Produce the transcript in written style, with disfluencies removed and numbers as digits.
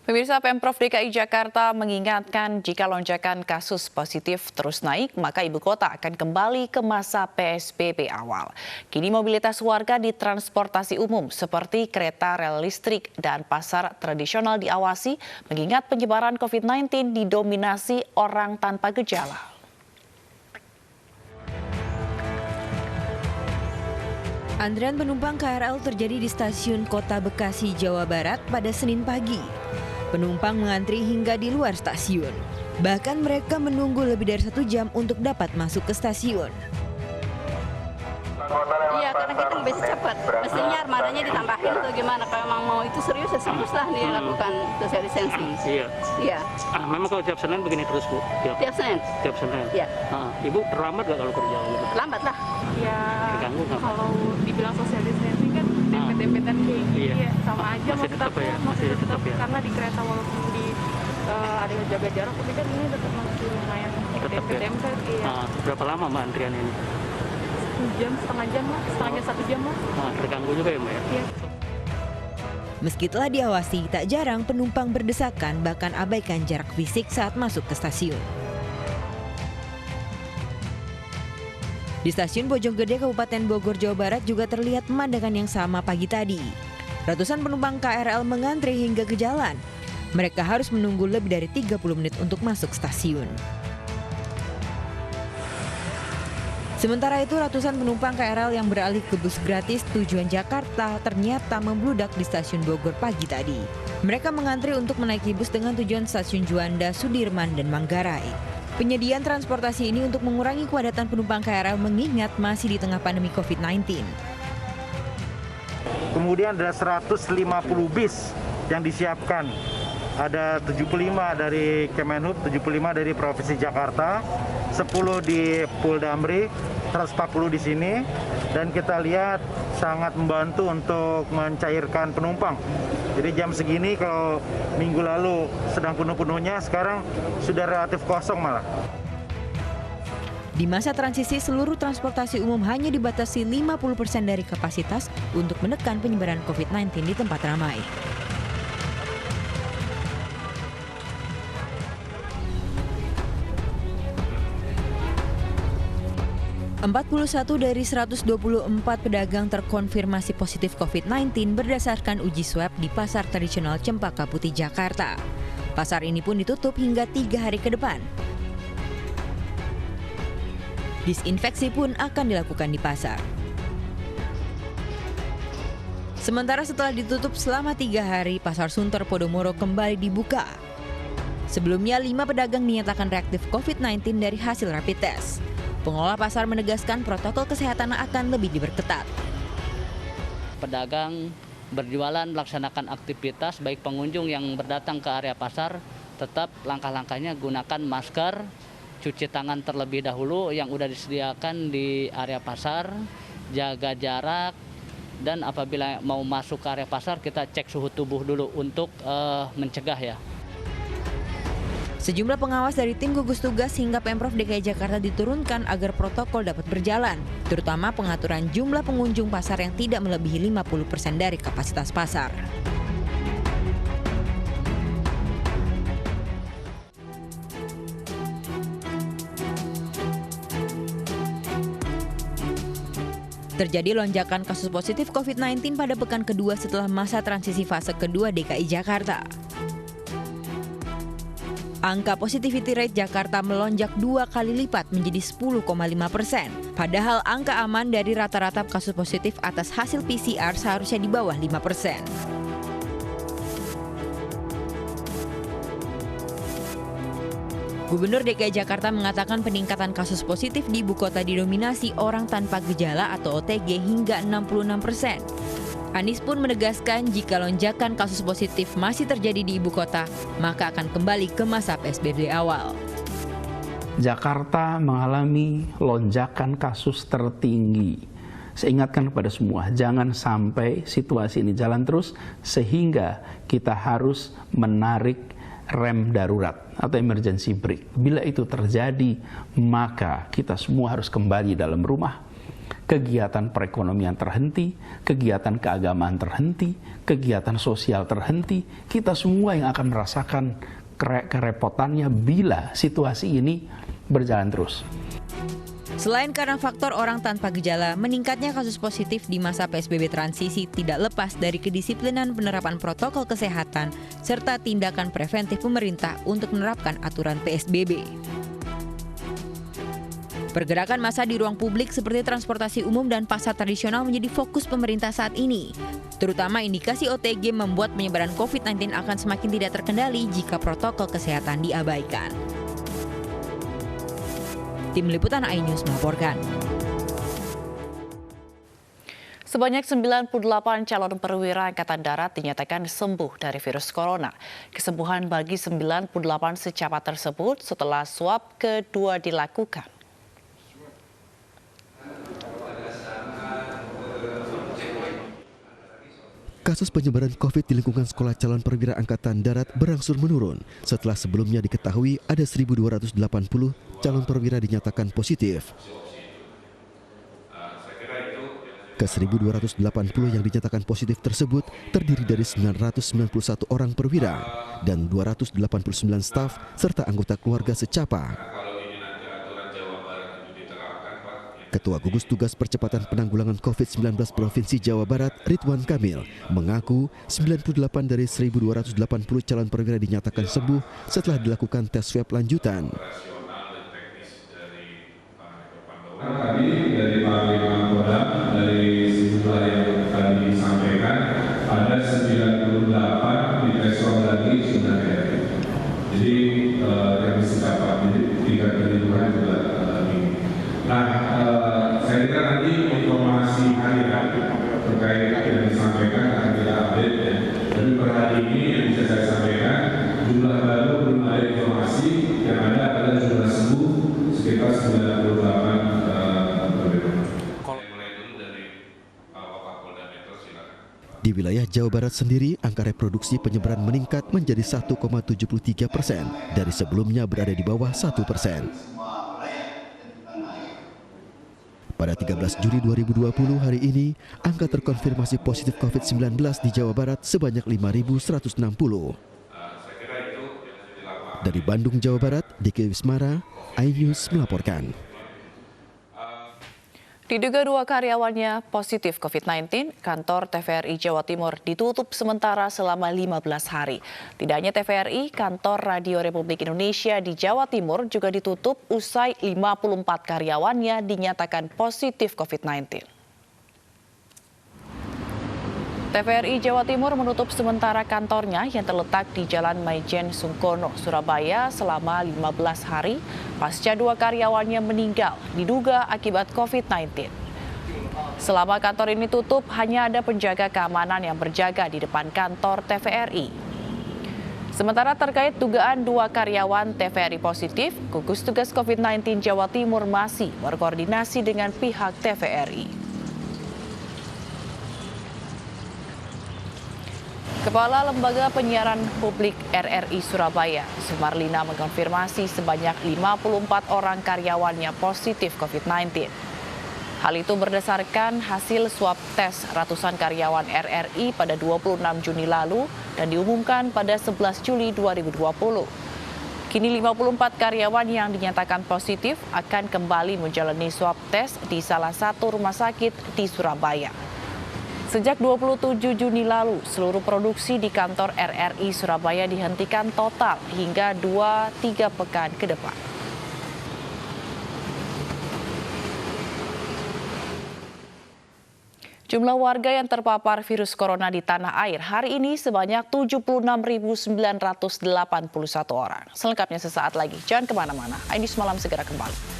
Pemirsa, Pemprov DKI Jakarta mengingatkan jika lonjakan kasus positif terus naik, maka ibu kota akan kembali ke masa PSBB awal. Kini mobilitas warga di transportasi umum seperti kereta rel listrik dan pasar tradisional diawasi, mengingat penyebaran COVID-19 didominasi orang tanpa gejala. Antrean penumpang KRL terjadi di stasiun Kota Bekasi, Jawa Barat pada Senin pagi. Penumpang mengantri hingga di luar stasiun. Bahkan mereka menunggu lebih dari 1 jam untuk dapat masuk ke stasiun. Iya, karena kita bisa cepat. Mestinya armadanya ditambahin atau gimana? Kalau memang mau itu serius, ya serius lah dilakukan social distancing. Iya. Memang kalau tiap Senin begini terus, Bu? Tiap Senin? Tiap Senin? Iya. Ibu terlambat nggak kalau kerja? Lambat lah. Ya, terganggu nggak? kalau dibilang social distancing kan dempet-dempetan kayak gini, ya sama aja masih tetap ya? Masih tetap ya? Karena di kereta walaupun ada yang jaga jarak, tapi kan ini tetap masih lumayan dempet-dempet. Iya. Berapa lama Mbak antrian ini? 1 jam lah, setengah 1 jam lah. Terganggu juga ya Mbak ya? Iya. Meski telah diawasi, tak jarang penumpang berdesakan bahkan abaikan jarak fisik saat masuk ke stasiun. Di stasiun Bojonggede, Kabupaten Bogor, Jawa Barat juga terlihat pemandangan yang sama pagi tadi. Ratusan penumpang KRL mengantri hingga ke jalan. Mereka harus menunggu lebih dari 30 menit untuk masuk stasiun. Sementara itu, ratusan penumpang KRL yang beralih ke bus gratis tujuan Jakarta ternyata membludak di stasiun Bogor pagi tadi. Mereka mengantri untuk menaiki bus dengan tujuan stasiun Juanda, Sudirman, dan Manggarai. Penyediaan transportasi ini untuk mengurangi kepadatan penumpang KRL mengingat masih di tengah pandemi COVID-19. Kemudian ada 150 bis yang disiapkan. Ada 75 dari Kemenhub, 75 dari Provinsi Jakarta, 10 di Polda Amri, 140 di sini. Dan kita lihat sangat membantu untuk mencairkan penumpang. Jadi jam segini kalau minggu lalu sedang penuh-penuhnya, sekarang sudah relatif kosong malah. Di masa transisi, seluruh transportasi umum hanya dibatasi 50% dari kapasitas untuk menekan penyebaran COVID-19 di tempat ramai. ...41 dari 124 pedagang terkonfirmasi positif COVID-19 berdasarkan uji swab di Pasar Tradisional Cempaka Putih, Jakarta. Pasar ini pun ditutup hingga 3 hari ke depan. Disinfeksi pun akan dilakukan di pasar. Sementara setelah ditutup selama 3 hari, Pasar Sunter Podomoro kembali dibuka. Sebelumnya 5 pedagang dinyatakan reaktif COVID-19 dari hasil rapid test. Pengelola pasar menegaskan protokol kesehatan akan lebih diperketat. Pedagang berjualan melaksanakan aktivitas, baik pengunjung yang berdatang ke area pasar, tetap langkah-langkahnya gunakan masker, cuci tangan terlebih dahulu yang sudah disediakan di area pasar, jaga jarak, dan apabila mau masuk ke area pasar kita cek suhu tubuh dulu untuk mencegah ya. Sejumlah pengawas dari tim gugus tugas hingga Pemprov DKI Jakarta diturunkan agar protokol dapat berjalan, terutama pengaturan jumlah pengunjung pasar yang tidak melebihi 50% dari kapasitas pasar. Terjadi lonjakan kasus positif COVID-19 pada pekan kedua setelah masa transisi fase kedua DKI Jakarta. Angka positivity rate Jakarta melonjak 2 kali lipat menjadi 10,5%. Padahal angka aman dari rata-rata kasus positif atas hasil PCR seharusnya di bawah 5%. Gubernur DKI Jakarta mengatakan peningkatan kasus positif di ibu kota didominasi orang tanpa gejala atau OTG hingga 66%. Anies pun menegaskan jika lonjakan kasus positif masih terjadi di ibu kota, maka akan kembali ke masa PSBB awal. Jakarta mengalami lonjakan kasus tertinggi. Saya ingatkan kepada semua, jangan sampai situasi ini jalan terus sehingga kita harus menarik rem darurat atau emergency brake. Bila itu terjadi, maka kita semua harus kembali dalam rumah. kegiatan perekonomian terhenti, kegiatan keagamaan terhenti, kegiatan sosial terhenti. Kita semua yang akan merasakan kerepotannya bila situasi ini berjalan terus. Selain karena faktor orang tanpa gejala, meningkatnya kasus positif di masa PSBB transisi tidak lepas dari kedisiplinan penerapan protokol kesehatan serta tindakan preventif pemerintah untuk menerapkan aturan PSBB. Pergerakan massa di ruang publik seperti transportasi umum dan pasar tradisional menjadi fokus pemerintah saat ini. Terutama indikasi OTG membuat penyebaran COVID-19 akan semakin tidak terkendali jika protokol kesehatan diabaikan. Tim Liputan iNews melaporkan. Sebanyak 98 calon perwira Angkatan Darat dinyatakan sembuh dari virus corona. Kesembuhan bagi 98 secapat tersebut setelah swab kedua dilakukan. Kasus penyebaran COVID di lingkungan sekolah calon perwira Angkatan Darat berangsur menurun setelah sebelumnya diketahui ada 1.280 calon perwira dinyatakan positif. Ke 1.280 yang dinyatakan positif tersebut terdiri dari 991 orang perwira dan 289 staf serta anggota keluarga secapa. Ketua Gugus Tugas Percepatan Penanggulangan COVID-19 Provinsi Jawa Barat, Ridwan Kamil, mengaku 98 dari 1.280 calon perwira dinyatakan sembuh setelah dilakukan tes swab lanjutan. Tadi dari Panglima Kodam, dari sejumlah yang tadi disampaikan, ada 98 di tes swab lagi sudah negatif. Jadi yang dicapai, jadi tingkat perlindungan juga tinggi. Nah, saya kira nanti informasi harian terkait yang disampaikan akan kita update ya. Tapi per hari ini yang bisa saya sampaikan, jumlah baru belum ada informasi, yang ada adalah jumlah sembuh sekitar 98 Di wilayah Jawa Barat sendiri, angka reproduksi penyebaran meningkat menjadi 1,73% dari sebelumnya berada di bawah 1%. Pada 13 Juli 2020 hari ini, angka terkonfirmasi positif COVID-19 di Jawa Barat sebanyak 5.160. Dari Bandung, Jawa Barat, Diki Wismara, iNews melaporkan. Diduga 2 karyawannya positif COVID-19, kantor TVRI Jawa Timur ditutup sementara selama 15 hari. Tidak hanya TVRI, kantor Radio Republik Indonesia di Jawa Timur juga ditutup usai 54 karyawannya dinyatakan positif COVID-19. TVRI Jawa Timur menutup sementara kantornya yang terletak di Jalan Maijen Sungkono, Surabaya selama 15 hari pasca 2 karyawannya meninggal diduga akibat COVID-19. Selama kantor ini tutup, hanya ada penjaga keamanan yang berjaga di depan kantor TVRI. Sementara terkait dugaan 2 karyawan TVRI positif, gugus tugas COVID-19 Jawa Timur masih berkoordinasi dengan pihak TVRI. Kepala Lembaga Penyiaran Publik RRI Surabaya, Sumarlina mengkonfirmasi sebanyak 54 orang karyawannya positif COVID-19. Hal itu berdasarkan hasil swab tes ratusan karyawan RRI pada 26 Juni lalu dan diumumkan pada 11 Juli 2020. Kini 54 karyawan yang dinyatakan positif akan kembali menjalani swab tes di salah satu rumah sakit di Surabaya. Sejak 27 Juni lalu, seluruh produksi di kantor RRI Surabaya dihentikan total hingga 2-3 pekan ke depan. Jumlah warga yang terpapar virus corona di tanah air hari ini sebanyak 76.981 orang. Selengkapnya sesaat lagi. Jangan kemana-mana. iNews Malam segera kembali.